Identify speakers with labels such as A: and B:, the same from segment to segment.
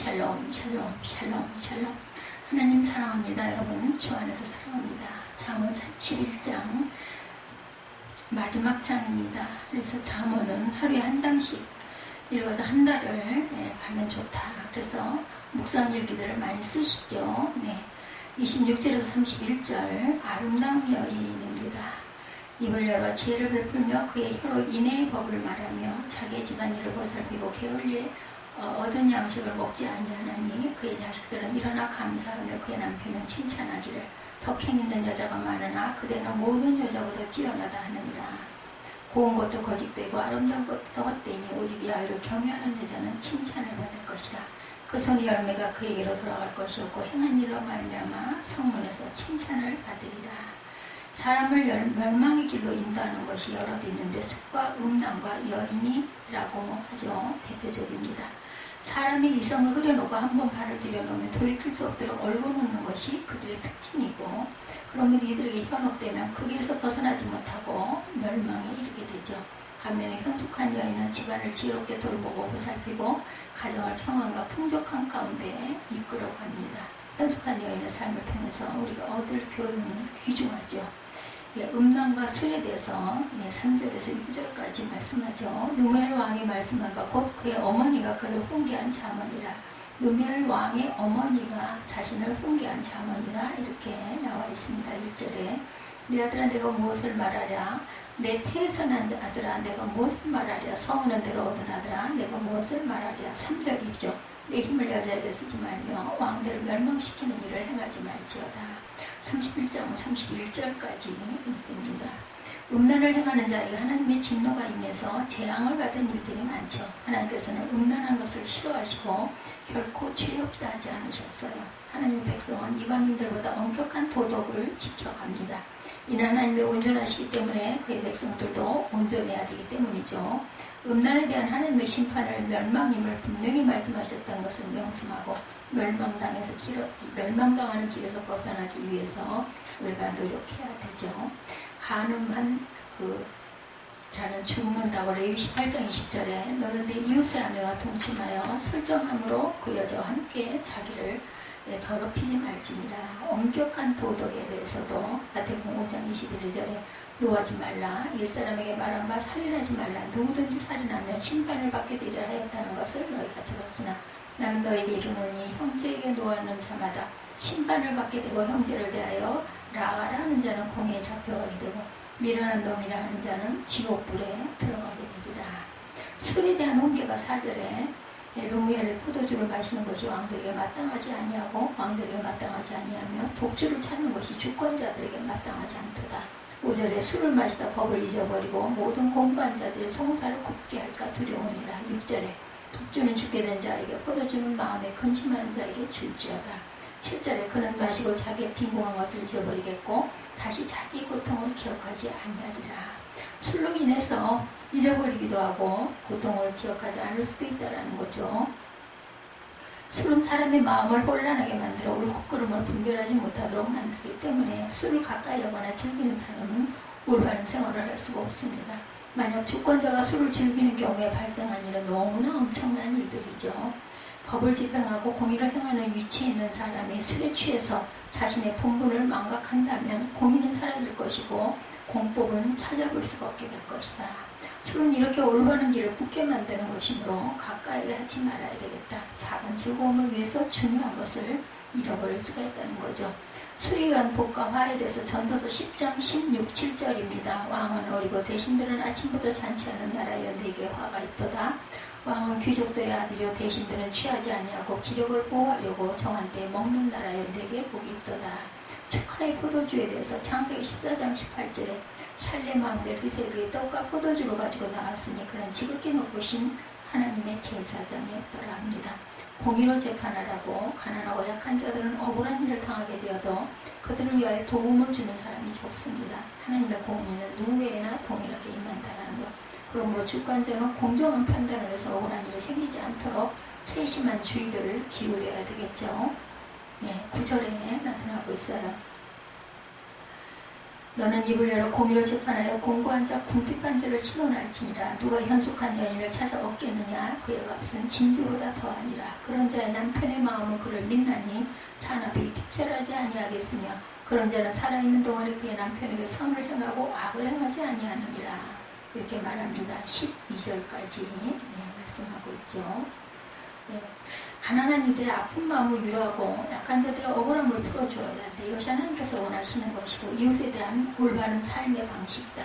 A: 샬롬 샬롬 샬롬 샬롬. 하나님 사랑합니다. 여러분 주 안에서 사랑합니다. 잠언 31장 마지막 장입니다. 그래서 잠언은 하루에 한 장씩 읽어서 한 달을 가면 좋다. 그래서 묵상일기들을 많이 쓰시죠. 26절에서 31절 아름다운 여인입니다. 입을 열어 지혜를 베풀며 그의 혀로 인애의 법을 말하며 자기의 집안일을 보살피고 게을리 얻은 양식을 먹지 아니하나니 그의 자식들은 일어나 감사하며 그의 남편은 칭찬하기를 덕행 있는 여자가 많으나 그대는 모든 여자보다 뛰어나다 하느니라. 고운 것도 거짓되고 아름다운 것도 헛되니 오직 야훼를 경외하는 여자는 칭찬을 받을 것이다. 그 손의 열매가 그에게로 돌아갈 것이었고 행한 일로 말미암아 성문에서 칭찬을 받으리라. 사람을 멸망의 길로 인도하는 것이 여럿 있는데 숲과 음란과 여인이라고 하죠. 대표적입니다. 사람이 이성을 흐려놓고 한번 발을 들여놓으면 돌이킬 수 없도록 얽어놓는 것이 그들의 특징이고, 그러면 이들에게 현혹되면 그 길에서 벗어나지 못하고 멸망에 이르게 되죠. 반면에 현숙한 여인은 집안을 지혜롭게 돌보고 보살피고 가정을 평안과 풍족한 가운데 이끌어갑니다. 현숙한 여인의 삶을 통해서 우리가 얻을 교훈은 귀중하죠. 음란과 술에 대해서 3절에서 6절까지 말씀하죠. 누멜 왕이 말씀한 바 곧 그의 어머니가 그를 훈계한 자문이라. 누멜 왕의 어머니가 자신을 훈계한 자문이라 이렇게 나와 있습니다. 1절에 내 아들아 내가 무엇을 말하랴. 내 태에서 난 아들아 내가 무엇을 말하랴. 성은은 대로 얻은 아들아 내가 무엇을 말하랴. 3절이죠. 내 힘을 여자에게 쓰지 말며 왕들을 멸망시키는 일을 행하지 말지어다. 31장 31절까지 있습니다. 음란을 행하는 자에게 하나님의 진노가 임해서 재앙을 받은 일들이 많죠. 하나님께서는 음란한 것을 싫어하시고 결코 죄 없다 하지 않으셨어요. 하나님 백성은 이방인들보다 엄격한 도덕을 지켜갑니다. 이는 하나님의 온전하시기 때문에 그의 백성들도 온전해야 되기 때문이죠. 음란에 대한 하나님의 심판을 멸망임을 분명히 말씀하셨다는 것을 명심하고 멸망당하는 길에서 벗어나기 위해서 우리가 노력해야 되죠. 간음한 그 자는 죽는다고 레위 18장 20절에 너는 내 이웃의 아내와 동침하여 설정함으로 그 여자와 함께 자기를 더럽히지 말지니라. 엄격한 도덕에 대해서도 마태복음 5장 21절에 노하지 말라. 옛사람에게 말한 바 살인하지 말라. 누구든지 살인하면 심판을 받게 되리라 하였다는 것을 너희가 들었으나 나는 너희에게 이르노니 형제에게 노하는 자마다 심판을 받게 되고 형제를 대하여 라가라 하는 자는 공에 잡혀가게 되고 미련한 놈이라 하는 자는 지옥불에 들어가게 되리라. 술에 대한 훈계가 4절에 루무엘의 포도주를 마시는 것이 왕들에게 마땅하지 아니하고 왕들에게 마땅하지 아니하며 독주를 찾는 것이 주권자들에게 마땅하지 않도다. 5절에 술을 마시다 법을 잊어버리고 모든 공부한 자들의 송사를 곱게 할까 두려우니라. 6절에 독주는 죽게 된 자에게 포도주는 마음에 근심하는 자에게 줄지어다. 7절에 그는 마시고 자기의 빈궁한 것을 잊어버리겠고 다시 자기 고통을 기억하지 아니하리라. 술로 인해서 잊어버리기도 하고 고통을 기억하지 않을 수도 있다는 거죠. 술은 사람의 마음을 혼란하게 만들어 옳고 그름을 분별하지 못하도록 만들기 때문에 술을 가까이 하거나 즐기는 사람은 올바른 생활을 할 수가 없습니다. 만약 주권자가 술을 즐기는 경우에 발생한 일은 너무나 엄청난 일들이죠. 법을 집행하고 공의를 행하는 위치에 있는 사람이 술에 취해서 자신의 본분을 망각한다면 공의는 사라질 것이고 공법은 찾아볼 수가 없게 될 것이다. 술은 이렇게 올바른 길을 굳게 만드는 것이므로 가까이 하지 말아야 되겠다. 작은 즐거움을 위해서 중요한 것을 잃어버릴 수가 있다는 거죠. 술에 의한 복과 화에 대해서 전도서 10장 16, 7절입니다. 왕은 어리고 대신들은 아침부터 잔치하는 나라여 내게 화가 있도다. 왕은 귀족들의 아들이요 대신들은 취하지 아니하고 기력을 보호하려고 정한 때에 먹는 나라여 내게 복이 있도다. 축하의 포도주에 대해서 창세기 14장 18절에 샬렘 왕 멜기세덱이 떡과 포도주를 가지고 나왔으니 그는 지극히 높으신 하나님의 제사장이었더라 합니다. 공의로 재판하라고 가난하고 약한 자들은 억울한 일을 당하게 되어도 그들을 위하여 도움을 주는 사람이 적습니다. 하나님의 공의는 누구에게나 동일하게 임한다는 것. 그러므로 주권자는 공정한 판단을 해서 억울한 일이 생기지 않도록 세심한 주의를 기울여야 되겠죠. 9절에 나타나고 있어요. 너는 입을 열어 공의로 재판하여 공고한 자 궁핍한 자를 신원할지니라. 누가 현숙한 여인을 찾아 얻겠느냐. 그의 값은 진주보다 더하니라. 그런 자의 남편의 마음은 그를 믿나니 산업이 핍절하지 아니하겠으며 그런 자는 살아있는 동안에 그의 남편에게 선을 행하고 악을 행하지 아니하느니라. 이렇게 말합니다. 12절까지 말씀하고 있죠. 네. 가난한 이들의 아픈 마음을 위로하고 약한 자들의 억울함을 풀어줘야 돼. 이것이 하나님께서 원하시는 것이고 이웃에 대한 올바른 삶의 방식이다.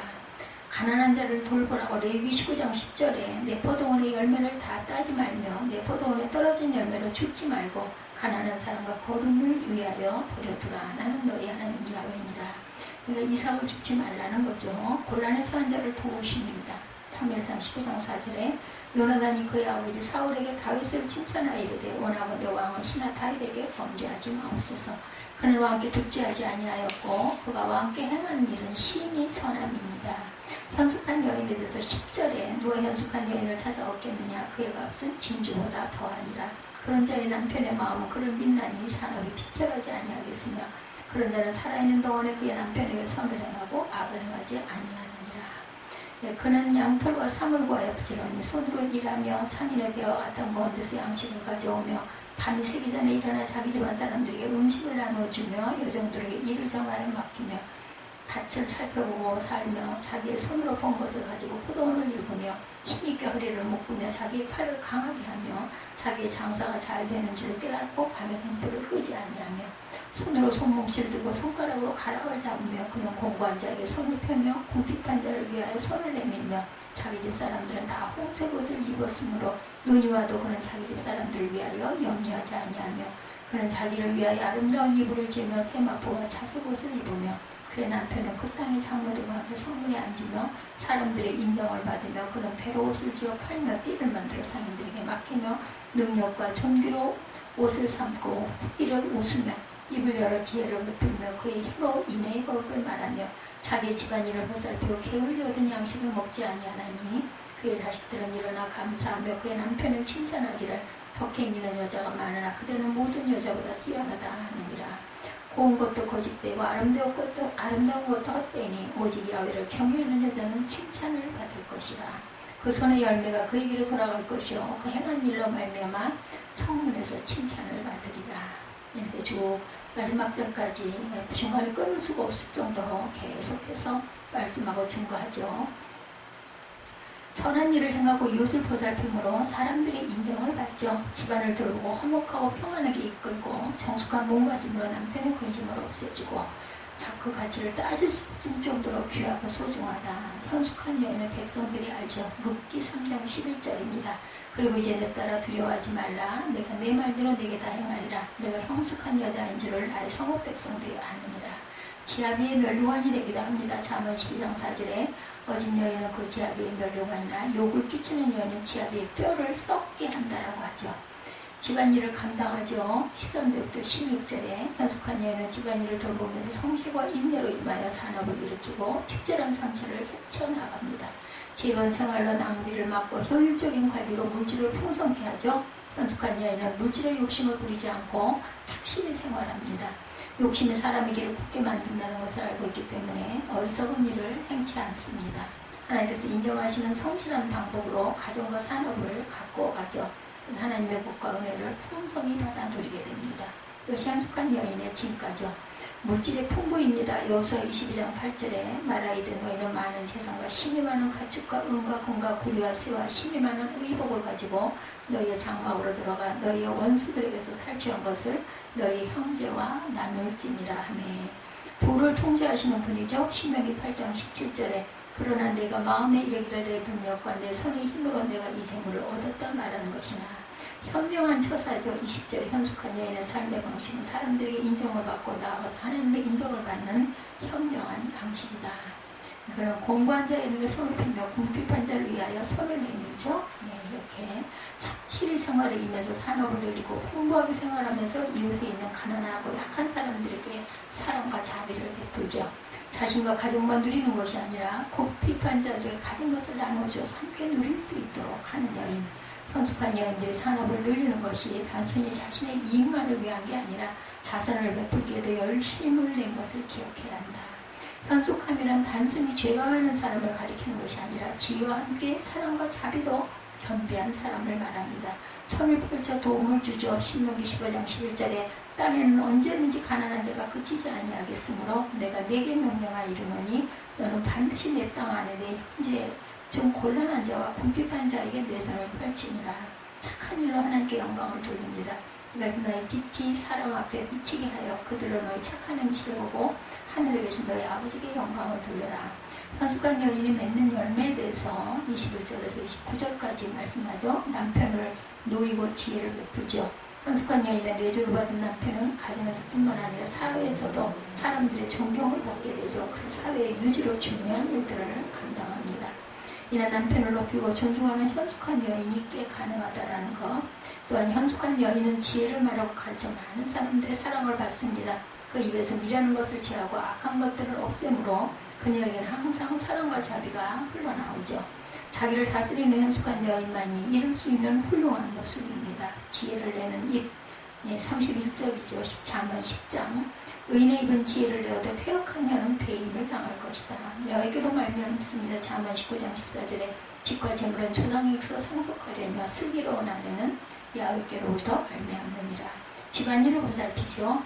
A: 가난한 자를 돌보라고 레위기 19장 10절에 내 포도원의 열매를 다 따지 말며 내 포도원에 떨어진 열매로 죽지 말고 가난한 사람과 거름을 위하여 버려두라. 나는 너희 하나님 야훼니라. 그러니까 이삭을 죽지 말라는 거죠. 곤란에 처한 자를 도우십니다. 사무엘상 19장 4절에 요나단이 그의 아버지 사울에게 다윗을 칭찬하여 이르되 원하건대 왕은 신하 다윗에게 범죄하지 마옵소서. 그는 왕께 득지하지 아니하였고 그가 왕께 행한 일은 심히 선함입니다. 현숙한 여인에 대해서 10절에 누가 현숙한 여인을 찾아 얻겠느냐. 그의 값은 진주보다 더하니라. 그런 자의 남편의 마음은 그를 믿나니 산업이 핍절하지 아니하겠으며 그런 자는 살아있는 동안에 그의 남편에게 선을 행하고 악을 행하지 아니하니라. 그는 양털과 사물 구하여 부지런히 손으로 일하며 상인의 배와 같은 먼 데서 양식을 가져오며 밤이 새기 전에 일어나 자기 집안 사람들에게 음식을 나눠주며 여종들에게 일을 정하여 맡기며 밭을 살펴보고 살며 자기의 손으로 본 것을 가지고 포도원을 일구며 힘있게 허리를 묶으며 자기의 팔을 강하게 하며 자기의 장사가 잘 되는 줄을 깨닫고 밤에 등불을 끄지 아니하며 손으로 손뭉치를 들고 손가락으로 가락을 잡으며 그는 공고한 자에게 손을 펴며 궁핍한 자를 위하여 손을 내밀며 자기 집 사람들은 다 홍색 옷을 입었으므로 눈이 와도 그는 자기 집 사람들을 위하여 염려하지 아니하며 그는 자기를 위하여 아름다운 이불을 지으며 세마포와 자색 옷을 입으며 그의 남편은 그 땅의 장로들과 함께 성문에 앉으며 사람들의 인정을 받으며 그는 배로 옷을 지어 팔며 띠를 만들어 상인들에게 맡기며 능력과 존귀로 옷을 삼고 후기를 웃으며 입을 열어 지혜를 베풀며 그의 혀로 인애의 거룩을 말하며 자기의 집안일을 보살피고 게을리 얻은 양식을 먹지 아니하나니 그의 자식들은 일어나 감사하며 그의 남편을 칭찬하기를 덕행이는 여자가 많으나 그대는 모든 여자보다 뛰어나다 하느니라. 고운 것도 거짓되고 아름다운 것도 헛되니 오직 야훼를 경외하는 여자는 칭찬을 받을 것이라. 그 손의 열매가 그에게로 돌아갈 것이요 그 행한 일로 말미암아 성문에서 칭찬을 받으리라. 이렇게 쭉 마지막 절까지 중간에 끊을 수가 없을 정도로 계속해서 말씀하고 증거하죠. 선한 일을 행하고 이웃을 보살핌으로 사람들의 인정을 받죠. 집안을 돌보고 화목하고 평안하게 이끌고 정숙한 몸가짐으로 남편의 근심을 없애주고 자꾸 가치를 따질 수 없을 정도로 귀하고 소중하다. 현숙한 여인을 백성들이 알죠. 룻기 3장 11절입니다. 그리고 이제 내 딸아 두려워하지 말라. 내가 내 말대로 내게 다 행하리라. 내가 형숙한 여자인 줄을 나의 성읍 백성들이 아느니라. 지아비의 멸류관이 되기도 합니다. 잠언 12장 4절에 어진 여인은 그 지아비의 멸류관이나 욕을 끼치는 여인은 지아비의 뼈를 썩게 한다라고 하죠. 집안일을 감당하죠. 13절부터 16절에 현숙한 여인은 집안일을 돌보면서 성실과 인내로 임하여 산업을 일으키고 핍절한 상처를 헤쳐나갑니다. 지혜로운 생활로 낭비를 막고 효율적인 관리로 물질을 풍성케 하죠. 현숙한 여인은 물질의 욕심을 부리지 않고 착실히 생활합니다. 욕심이 사람의 길을 굳게 만든다는 것을 알고 있기 때문에 어리석은 일을 행치 않습니다. 하나님께서 인정하시는 성실한 방법으로 가정과 산업을 갖고 가죠. 하나님의 복과 은혜를 풍성히 받아 누리게 됩니다. 이것이 현숙한 여인의 진가죠. 물질의 풍부입니다. 여호수아 22장 8절에 말하이되 너희는 많은 재산과 힘이 많은 가축과 은과 금과 구리와 쇠와 힘이 많은 의복을 가지고 너희의 장막으로 들어가 너희의 원수들에게서 탈취한 것을 너희 형제와 나눌지니라 하며 부를 통제하시는 분이죠. 신명기 8장 17절에 그러나 내가 마음에 이르기를 내 능력과 내 손의 힘으로 내가 이 재물을 얻었다 말하는 것이나 현명한 처사죠. 20절 현숙한 여인의 삶의 방식은 사람들에게 인정을 받고 나아가서 하나님의 인정을 받는 현명한 방식이다. 그런 공고한 자에게 손을 펴며 궁핍한 자를 위하여 손을 내밀죠. 이렇게 착실히 생활을 임해서 산업을 누리고 풍부하게 생활하면서 이웃에 있는 가난하고 약한 사람들에게 사랑과 자비를 베풀죠. 자신과 가족만 누리는 것이 아니라 궁핍한 자들에게 가진 것을 나눠줘서 함께 누릴 수 있도록 하는 여인. 현숙한 여인들이 산업을 누리는 것이 단순히 자신의 이익만을 위한 게 아니라 자선을 베풀기에도 열심을 낸 것을 기억해야 한다. 현숙함이란 단순히 죄가 많은 사람을 가리키는 것이 아니라 지혜와 함께 사랑과 자비도 겸비한 사람을 말합니다. 손을 펼쳐 도움을 주죠. 신명기 15장 11절에 땅에는 언제든지 가난한 자가 그치지 아니하겠으므로 내가 네게 명령하이르노니 너는 반드시 내 땅 안에 내 형제 좀 곤란한 자와 궁핍한 자에게 내 손을 펼치니라. 착한 일로 하나님께 영광을 돌립니다. 그래서 너희 빛이 사람 앞에 비치게 하여 그들로 너희 착한 행실을 보고 하늘에 계신 너희 아버지께 영광을 돌려라. 현숙한 여인이 맺는 열매에 대해서 21절에서 29절까지 말씀하죠. 남편을 노이고 지혜를 베풀죠. 현숙한 여인의 내조를 받은 남편은 가정에서 뿐만 아니라 사회에서도 사람들의 존경을 받게 되죠. 그래서 사회의 유지로 중요한 일들을 감당합니다. 이는 남편을 높이고 존중하는 현숙한 여인이 꽤 가능하다라는 것. 또한 현숙한 여인은 지혜를 말하고 가르쳐 많은 사람들의 사랑을 받습니다. 그 입에서 미라는 것을 제하고 악한 것들을 없애므로 그녀에게는 항상 사랑과 자비가 흘러나오죠. 자기를 다스리는 현숙한 여인만이 이룰 수 있는 훌륭한 모습입니다. 지혜를 내는 입, 31절이죠. 잠언 10장. 의인의 입은 지혜를 내어도 패역한 혀는 배임을 당할 것이다. 여에게로 말미암습니다. 잠언 19장 14절에 집과 재물은 조당에서 상속하려며 슬기로운 아내는 야훼께로부터 말미암느니라. 집안일을 보살피죠.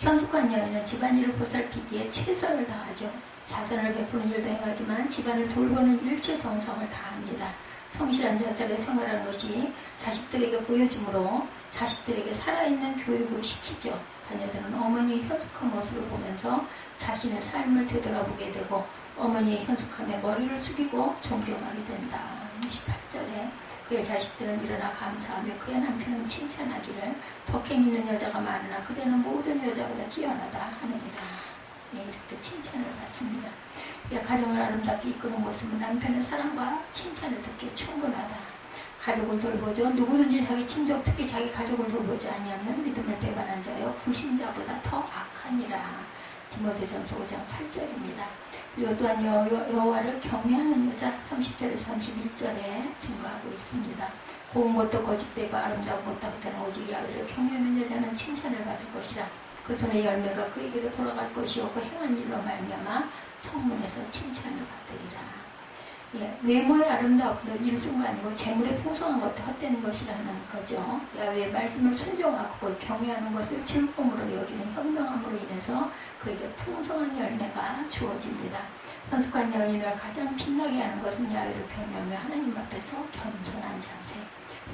A: 현숙한 여인은 집안일을 보살피기에 최선을 다하죠. 자선을 베푸는 일도 행하지만 집안을 돌보는 일체 정성을 다합니다. 성실한 자세를 생활하는 것이 자식들에게 보여주므로 자식들에게 살아있는 교육을 시키죠. 자녀들은 어머니의 현숙한 모습을 보면서 자신의 삶을 되돌아보게 되고 어머니의 현숙함에 머리를 숙이고 존경하게 된다. 28절에 그의 자식들은 일어나 감사하며 그의 남편은 칭찬하기를 덕행 있는 여자가 많으나 그대는 모든 여자보다 뛰어나다 하느니라. 이렇게 칭찬을 받습니다. 가정을 아름답게 이끄는 모습은 남편의 사랑과 칭찬을 듣기에 충분하다. 가족을 돌보죠. 누구든지 자기 친족, 특히 자기 가족을 돌보지 아니하면 믿음을 배반한 자여 불신자보다 더 악하니라. 디모데전서 5장 8절입니다. 그리고 또한 여호와를 경외하는 여자 30절에서 31절에 증거하고 있습니다. 고운 것도 거짓되고 아름다운 것도 없다는 오직 야훼를 경외하는 여자는 칭찬을 받을 것이라. 그 손의 열매가 그에게로 돌아갈 것이요 그 행한 일로 말미암아 성문에서 칭찬을 받으리라. 외모의 아름다움도 일순간이고 재물의 풍성한 것도 헛되는 것이라는 거죠. 야훼의 말씀을 순종하고 그걸 경외하는 것을 즐거움으로 여기는 현명함으로 인해서 그에게 풍성한 열매가 주어집니다. 현숙한 여인을 가장 빛나게 하는 것은 야훼를 경외하며 하나님 앞에서 겸손한 자세.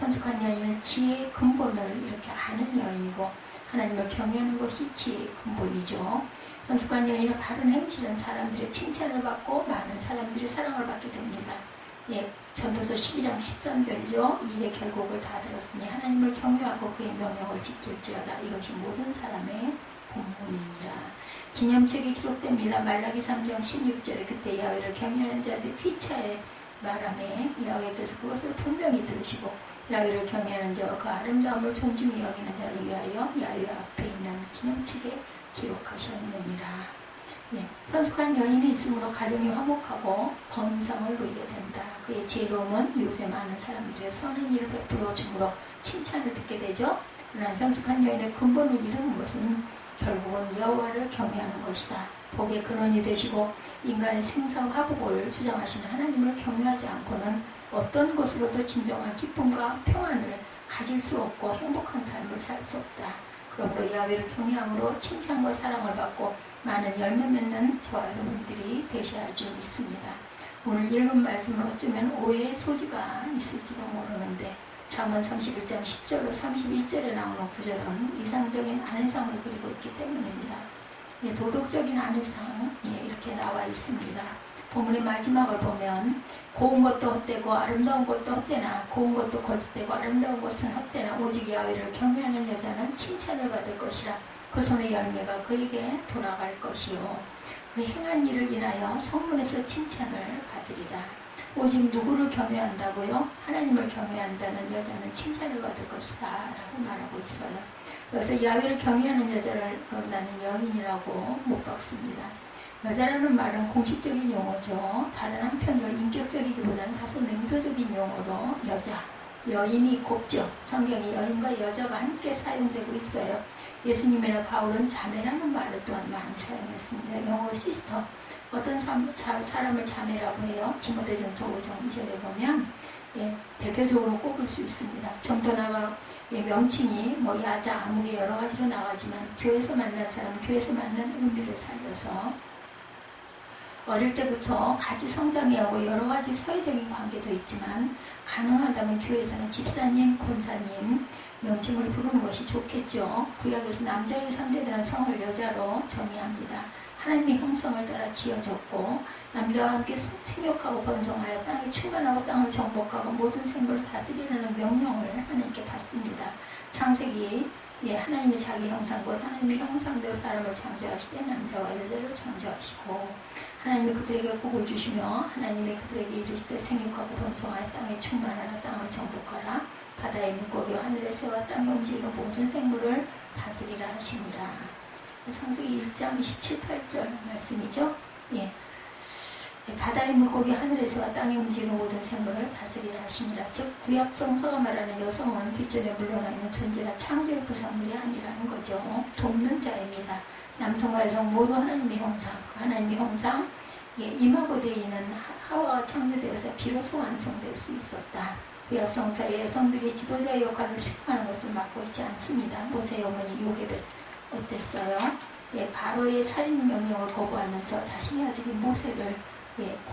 A: 현숙한 여인은 지혜의 근본을 이렇게 아는 여인이고 하나님을 경외하는 것이 지혜의 근본이죠. 현숙한 여인의 바른 행실은 사람들의 칭찬을 받고 많은 사람들이 사랑을 받게 됩니다. 전도서 12장 13절이죠. 이의 결국을 다 들었으니 하나님을 경외하고 그의 명령을 지킬지어다. 이것이 모든 사람의 본분이니라. 기념책이 기록됩니다. 말라기 3장 16절에 그때 야훼를 경외하는 자들이 피차에 말하매 야훼께서 그것을 분명히 들으시고 야훼를 경외하는 자와 그 아름다움을 존중히 여기는 자를 위하여 야훼 앞에 있는 기념책에 기록하셨느니라. 현숙한 여인이 있으므로 가정이 화목하고 번성을 누리게 된다. 그의 지혜로움은 요새 많은 사람들의 선한 일을 베풀어 주므로 칭찬을 듣게 되죠. 그러나 현숙한 여인의 근본을 이루는 것은 결국은 여호와를 경외하는 것이다. 복의 근원이 되시고 인간의 생사와 화복을 주장하시는 하나님을 경외하지 않고는 어떤 것으로도 진정한 기쁨과 평안을 가질 수 없고 행복한 삶을 살 수 없다. 그러므로 야훼를 경외함으로 칭찬과 사랑을 받고 많은 열매 맺는 저와 여러분들이 되셔야 할 줄 믿습니다. 오늘 읽은 말씀을 어쩌면 오해의 소지가 있을지도 모르는데 잠언 31장 10절로 31절에 나오는 구절은 이상적인 아내상을 그리고 있기 때문입니다. 도덕적인 아내상 이렇게 나와 있습니다. 본문의 마지막을 보면 고운 것도 헛되고 아름다운 것도 헛되나 고운 것도 거짓되고 아름다운 것은 헛되나 오직 야훼를 경외하는 여자는 칭찬을 받을 것이라. 그 손의 열매가 그에게 돌아갈 것이요 그 행한 일을 인하여 성문에서 칭찬을 받으리라. 오직 누구를 경외한다고요? 하나님을 경외한다는 여자는 칭찬을 받을 것이다 라고 말하고 있어요. 그래서 야훼를 경외하는 여자를 나는 여인이라고 못 박습니다. 여자라는 말은 공식적인 용어죠. 다른 한편으로 인격적이기보다는 다소 냉소적인 용어로 여자, 여인이 곱죠. 성경에 여인과 여자가 함께 사용되고 있어요. 예수님이나 바울은 자매라는 말을 또한 많이 사용했습니다. 영어로 시스터. 어떤 사람을 자매라고 해요? 디모데전서 5장 2절에 보면 대표적으로 꼽을 수 있습니다. 좀 더 나가 명칭이 야자, 아무개 여러 가지로 나가지만 교회에서 만난 사람은 교회에서 만난 의미를 살려서 어릴 때부터 같이 성장해오고 여러 가지 사회적인 관계도 있지만 가능하다면 교회에서는 집사님, 권사님 명칭을 부르는 것이 좋겠죠. 구약에서 남자의 상대되는 성을 여자로 정의합니다. 하나님의 형성을 따라 지어졌고 남자와 함께 생육하고 번성하여 땅에 충만하고 땅을 정복하고 모든 생물을 다스리라는 명령을 하나님께 받습니다. 창세기 하나님의 자기 형상 곧 하나님의 형상대로 사람을 창조하시되 남자와 여자를 창조하시고 하나님이 그들에게 복을 주시며 하나님이 그들에게 이르시되 생육하고 번성하여 땅에 충만하라 땅을 정복하라 바다의 물고기와 하늘의 새와 땅에 움직이는 모든 생물을 다스리라 하시니라. 창세기 1장 27, 8절 말씀이죠. 바다의 물고기 하늘의 새와 땅에 움직이는 모든 생물을 다스리라 하시니라. 즉 구약 성서가 말하는 여성은 뒷전에 물러나 있는 존재나 창조의 부산물이 아니라는 거죠. 돕는 자입니다. 남성과 여성 모두 하나님의 형상, 하나님의 형상 임하고 되어있는 하와가 창조되어서 비로소 완성될 수 있었다. 구약 성서의 여성들이 지도자의 역할을 수행하는 것을 막고 있지 않습니다. 모세의 어머니 요게벳 어땠어요? 바로의 살인 명령을 거부하면서 자신의 아들이 모세를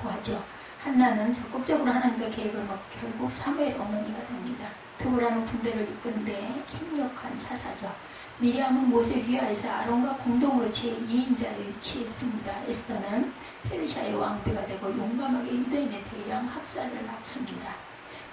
A: 구하죠. 한나는 적극적으로 하나님과 계획을 먹고 결국 사무엘 어머니가 됩니다. 드보라는 군대를 이끄는데 힘력한 사사죠. 미리암은 모세 위하에서 아론과 공동으로 제2인자에 위치했습니다. 에스더는 페르시아의 왕비가 되고 용감하게 유대인의 대량 학살을 막습니다.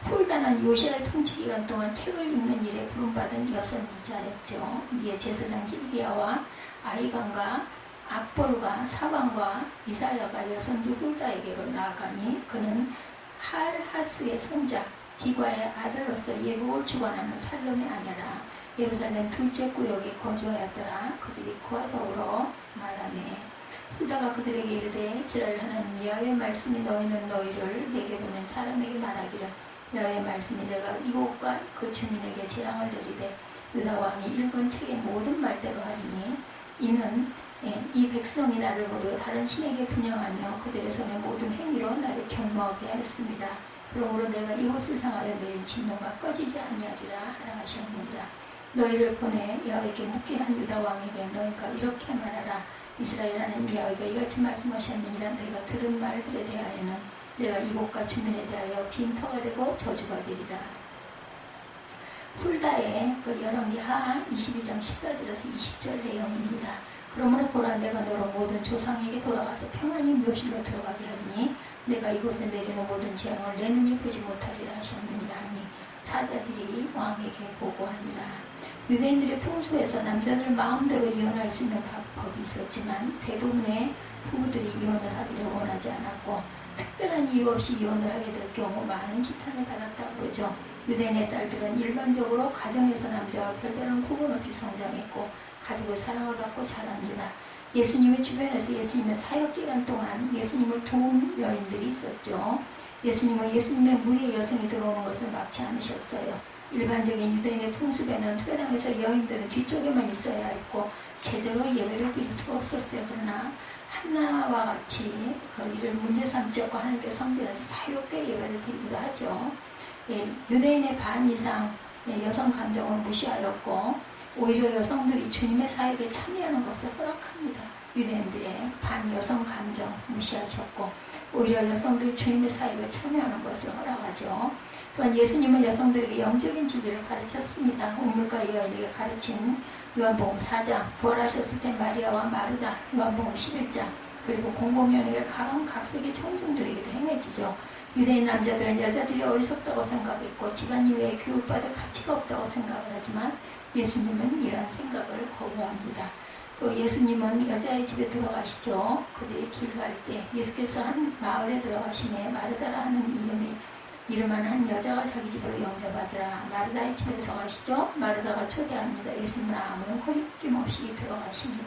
A: 훌다는 요시아의 통치 기간 동안 책을 읽는 일에 부름받은 여선이자였죠. 이에 제사장 hil기야와 아히감과 악볼과 사방과 이사야가 여선지 훌다에게로 나아가니 그는 할하스의 손자 디과의 아들로서 예복을 주관하는 살롬의 아내라. 예루살렘 둘째 구역에 거주하였더라. 그들이 그와 더불어 말하네. 훌다가 그들에게 이르되 이스라엘 하나님 여호와의 말씀이 너희는 너희를 내게 보낸 사람에게 말하기를 여호와의 말씀이 내가 이곳과 그 주민에게 재앙을 내리되 유다 왕이 읽은 책의 모든 말대로 하리니 이는 이 백성이 나를 버리고 다른 신에게 분양하며 그들의 손의 모든 행위로 나를 경노하게 하였습니다. 그러므로 내가 이곳을 향하여 내린 진노가 꺼지지 아니하리라 하라 하셨느니라. 너희를 보내 여호와께 묻게 한 유다 왕에게 너희가 이렇게 말하라. 이스라엘 하나님 여호와가 이같이 말씀하셨느니라. 내가 들은 말들에 대하여는 내가 이곳과 주민에 대하여 빈터가 되고 저주가 되리라. 훌다의 열왕기하 22장 14절에서 20절 내용입니다. 그러므로 보라 내가 너로 모든 조상에게 돌아가서 평안히 묘실로 들어가게 하리니 내가 이곳에 내리는 모든 재앙을 내 눈이 보지 못하리라 하셨느니라 하니 사자들이 왕에게 보고하니라. 유대인들의 풍수에서 남자들 마음대로 이혼할 수 있는 법이 있었지만 대부분의 부부들이 이혼을 하기를 원하지 않았고 특별한 이유 없이 이혼을 하게 될 경우 많은 지탄을 받았다고 그러죠. 유대인의 딸들은 일반적으로 가정에서 남자와 별다른 구분 없이 성장했고 가족의 사랑을 받고 자랍니다. 예수님의 주변에서 예수님의 사역기간 동안 예수님을 도운 여인들이 있었죠. 예수님은 예수님의 무리의 여성이 들어오는 것을 막지 않으셨어요. 일반적인 유대인의 풍습에는 회당에서 여인들은 뒤쪽에만 있어야 했고 제대로 예배를 드릴 수가 없었어요. 그러나 한나와 같이 그 일을 문제 삼지 않고 하나님께 섬기면서 자유롭게 예배를 드리기도 하죠. 유대인의 반 이상 여성 감정을 무시하였고 오히려 여성들이 주님의 사역에 참여하는 것을 허락합니다. 유대인들의 반 여성 감정 무시하셨고 오히려 여성들이 주님의 사역에 참여하는 것을 허락하죠. 또한 예수님은 여성들에게 영적인 진리를 가르쳤습니다. 우물가 여인에게 가르친 요한복음 4장, 부활하셨을 때 마리아와 마르다, 요한복음 11장, 그리고 공공연하게 각색의 청중들에게도 행해지죠. 유대인 남자들은 여자들이 어리석다고 생각했고 집안 이외에 교육받을 가치가 없다고 생각을 하지만 예수님은 이러한 생각을 거부합니다. 또 예수님은 여자의 집에 들어가시죠. 그들이 길 갈 때 예수께서 한 마을에 들어가시네 마르다라 하는 이름한 한 여자가 자기 집으로 영접하더라. 마르다의 집에 들어가시죠. 마르다가 초대합니다. 예수님은 아무런 거리낌 없이 들어가십니다.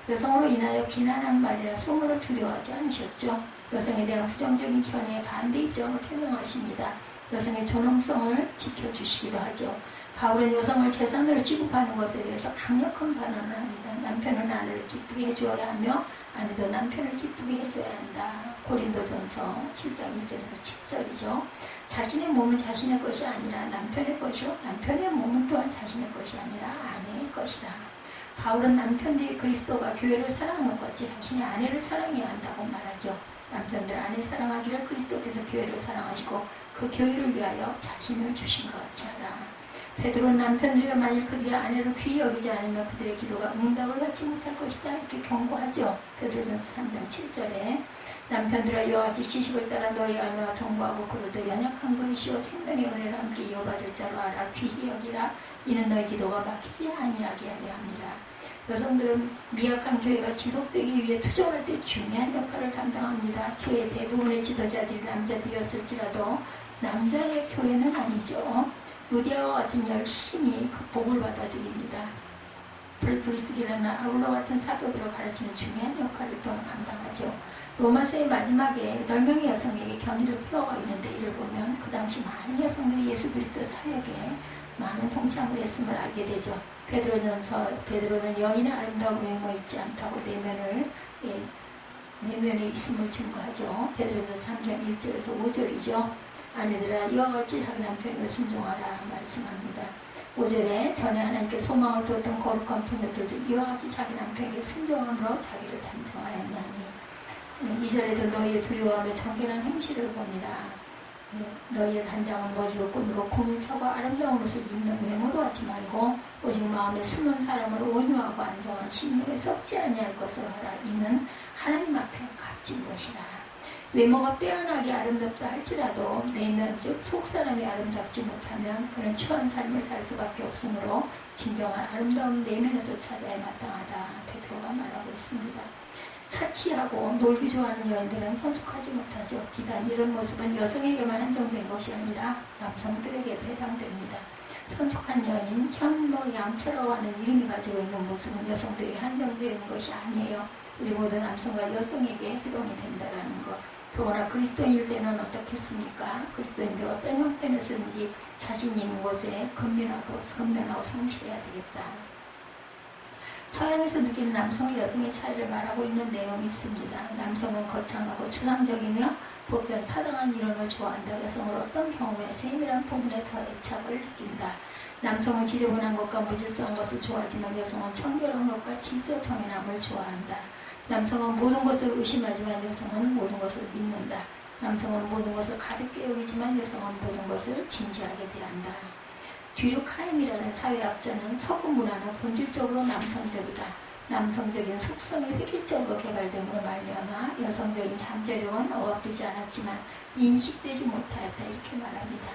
A: 여성으로 인하여 비난한 말이라 소문을 두려워하지 않으셨죠. 여성에 대한 부정적인 견해에 반대 입장을 표명하십니다. 여성의 존엄성을 지켜주시기도 하죠. 바울은 여성을 재산으로 취급하는 것에 대해서 강력한 반응을 합니다. 남편은 아내를 기쁘게 해줘야 하며 아내도 남편을 기쁘게 해줘야 한다. 고린도전서 7장 1절에서 10절이죠. 자신의 몸은 자신의 것이 아니라 남편의 것이요 남편의 몸은 또한 자신의 것이 아니라 아내의 것이다. 바울은 남편들이 그리스도가 교회를 사랑하는 것 같이 자신의 아내를 사랑해야 한다고 말하죠. 남편들 아내 사랑하기를 그리스도께서 교회를 사랑하시고 그 교회를 위하여 자신을 주신 것 같이 하라. 베드로는 남편들이 만일 그들의 아내를 귀히 여기지 않으면 그들의 기도가 응답을 받지 못할 것이다 이렇게 경고하죠. 베드로전서 3장 7절에 남편들아 이와 같이 시집을 따라 너희 아내와 동거하고 그로도 연약한 그릇이요 생명의 은혜를 함께 이어받을 자로 알아 귀히 여기라. 이는 너희 기도가 막히지 아니하게 하려 합니다. 여성들은 미약한 교회가 지속되기 위해 투정할 때 중요한 역할을 담당합니다. 교회 대부분의 지도자들이 남자들이었을지라도 남자의 교회는 아니죠. 루디아와 같은 열심히 그 복을 받아들입니다. 브리스길라나 아울러 같은 사도들을 가르치는 중요한 역할을 또한 감당하죠. 로마서의 마지막에 8명의 여성에게 견의를 표하고 있는데 이를 보면 그 당시 많은 여성들이 예수 그리스도 사역에 많은 동참을 했음을 알게 되죠. 베드로는 여인의 아름다운 외모 있지 않다고 내면에 있음을 증거하죠. 베드로전서 3장 1절에서 5절이죠. 아내들아 이와 같이 자기 남편에게 순종하라 말씀합니다. 5절에 전에 하나님께 소망을 두었던 거룩한 부녀들도 이와 같이 자기 남편에게 순종함으로 자기를 단정하였나니. 2절에도 너희의 두려워하며 정결한 행실을 봅니다. 너희의 단장은 머리로 끈으로 곰을 차고 아름다운 옷을 입는 외모로 하지 말고 오직 마음에 숨은 사람을 온유하고 안정한 심령에 썩지 아니할 것을 하라. 이는 하나님 앞에 값진 것이라. 외모가 빼어나게 아름답다 할지라도 내면 즉 속사람이 아름답지 못하면 그는 추한 삶을 살 수밖에 없으므로 진정한 아름다운 내면에서 찾아야 마땅하다. 베드로가 말하고 있습니다. 사치하고 놀기 좋아하는 여인들은 현숙하지 못하죠. 비단 이런 모습은 여성에게만 한정된 것이 아니라 남성들에게도 해당됩니다. 현숙한 여인, 양처라고하는 이름이 가지고 있는 모습은 여성들에게 한정되는 것이 아니에요. 우리 모든 남성과 여성에게 해당이 된다는 것. 더구나 그리스도인일 때는 어떻겠습니까? 그리스도인들과 어떤 형편에서든지 자신 있는 곳에 근면하고 성실해야 되겠다. 서양에서 느끼는 남성과 여성의 차이를 말하고 있는 내용이 있습니다. 남성은 거창하고 추상적이며 보편 타당한 이론을 좋아한다. 여성은 어떤 경우에 세밀한 부분에 더 애착을 느낀다. 남성은 지저분한 것과 무질서한 것을 좋아하지만 여성은 청결한 것과 질서정연함을 좋아한다. 남성은 모든 것을 의심하지만 여성은 모든 것을 믿는다. 남성은 모든 것을 가볍게 여기지만 여성은 모든 것을 진지하게 대한다. 듀르카임이라는 사회학자는 서구 문화는 본질적으로 남성적이다. 남성적인 속성이 획일적으로 개발됨으로 말미암아 여성적인 잠재력은 억압되지 않았지만 인식되지 못하였다 이렇게 말합니다.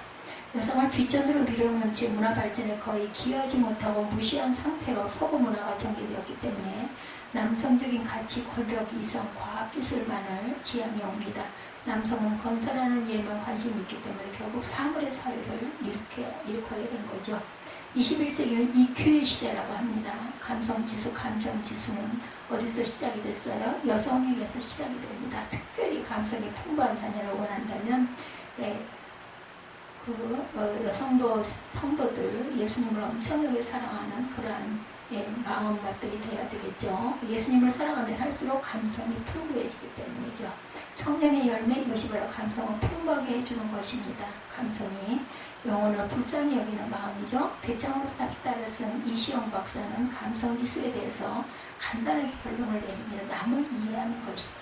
A: 여성을 뒷전으로 밀어놓은 채 문화 발전에 거의 기여하지 못하고 무시한 상태로 서구 문화가 전개되었기 때문에 남성적인 가치, 권력, 이성, 과학, 기술만을 지향해 옵니다. 남성은 건설하는 일에만 관심이 있기 때문에 결국 사물의 사회를 일으키게 된 거죠. 21세기는 EQ의 시대라고 합니다. 감성지수, 감정지수는 어디서 시작이 됐어요? 여성에게서 시작이 됩니다. 특별히 감성이 풍부한 자녀를 원한다면 성도들 예수님을 엄청나게 사랑하는 그러한 마음밭들이 돼야 되겠죠. 예수님을 사랑하면 할수록 감성이 풍부해지기 때문이죠. 성령의 열매 이것이 바로 감성을 풍부하게 해주는 것입니다. 감성이 영혼을 불쌍히 여기는 마음이죠. 배짱으로 삽시다를 쓴 이시영 박사는 감성지수에 대해서 간단하게 결론을 내립니다. 남을 이해하는 것이다.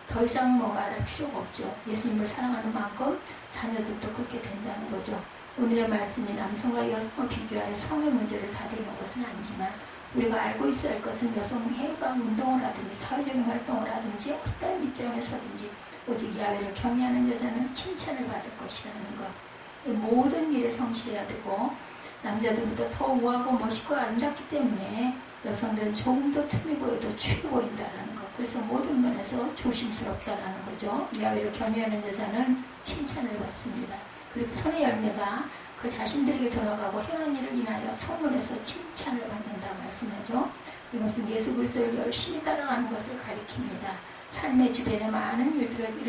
A: 더 이상 뭐 말할 필요가 없죠. 예수님을 사랑하는 만큼 자녀들도 그렇게 된다는 거죠. 오늘의 말씀이 남성과 여성을 비교하여 성의 문제를 다루는 것은 아니지만 우리가 알고 있어야 할 것은 여성은 해방 운동을 하든지 사회적인 활동을 하든지 어떤 입장에서든지 오직 야훼를 경외하는 여자는 칭찬을 받을 것이라는 것. 모든 일에 성실해야 되고 남자들보다 더 우아하고 멋있고 아름답기 때문에 여성들은 조금 더 틈이 보여도 추해 보인다는 것. 그래서 모든 면에서 조심스럽다는 거죠. 야훼를 경외하는 여자는 칭찬을 받습니다. 그리고 손의 열매가 그 자신들에게 돌아가고 행한 일을 인하여 성문에서 칭찬을 받는다 말씀하죠. 이것은 예수 그리스도를 열심히 따라가는 것을 가리킵니다. 삶의 주변에 많은 일들을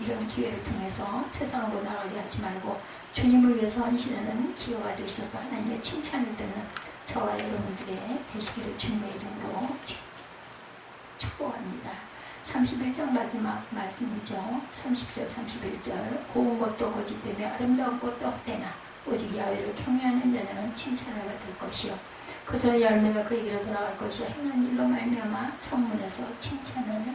A: 이런 기회를 통해서 세상으로 나가게 하지 말고 주님을 위해서 헌신하는 기회가 되셔서 하나님의 칭찬을 듣는 저와 여러분들의 되시기를 주님의 이름으로 축복합니다. 31장 마지막 말씀이죠. 30절 31절 고운 것도 거짓되며 아름다운 것도 헛되나 오직 야훼를 경외하는 자는 칭찬을 받을 것이요 그 손의 열매가 그에게로 돌아갈 것이요 행한 일로 말미암아 성문에서 칭찬을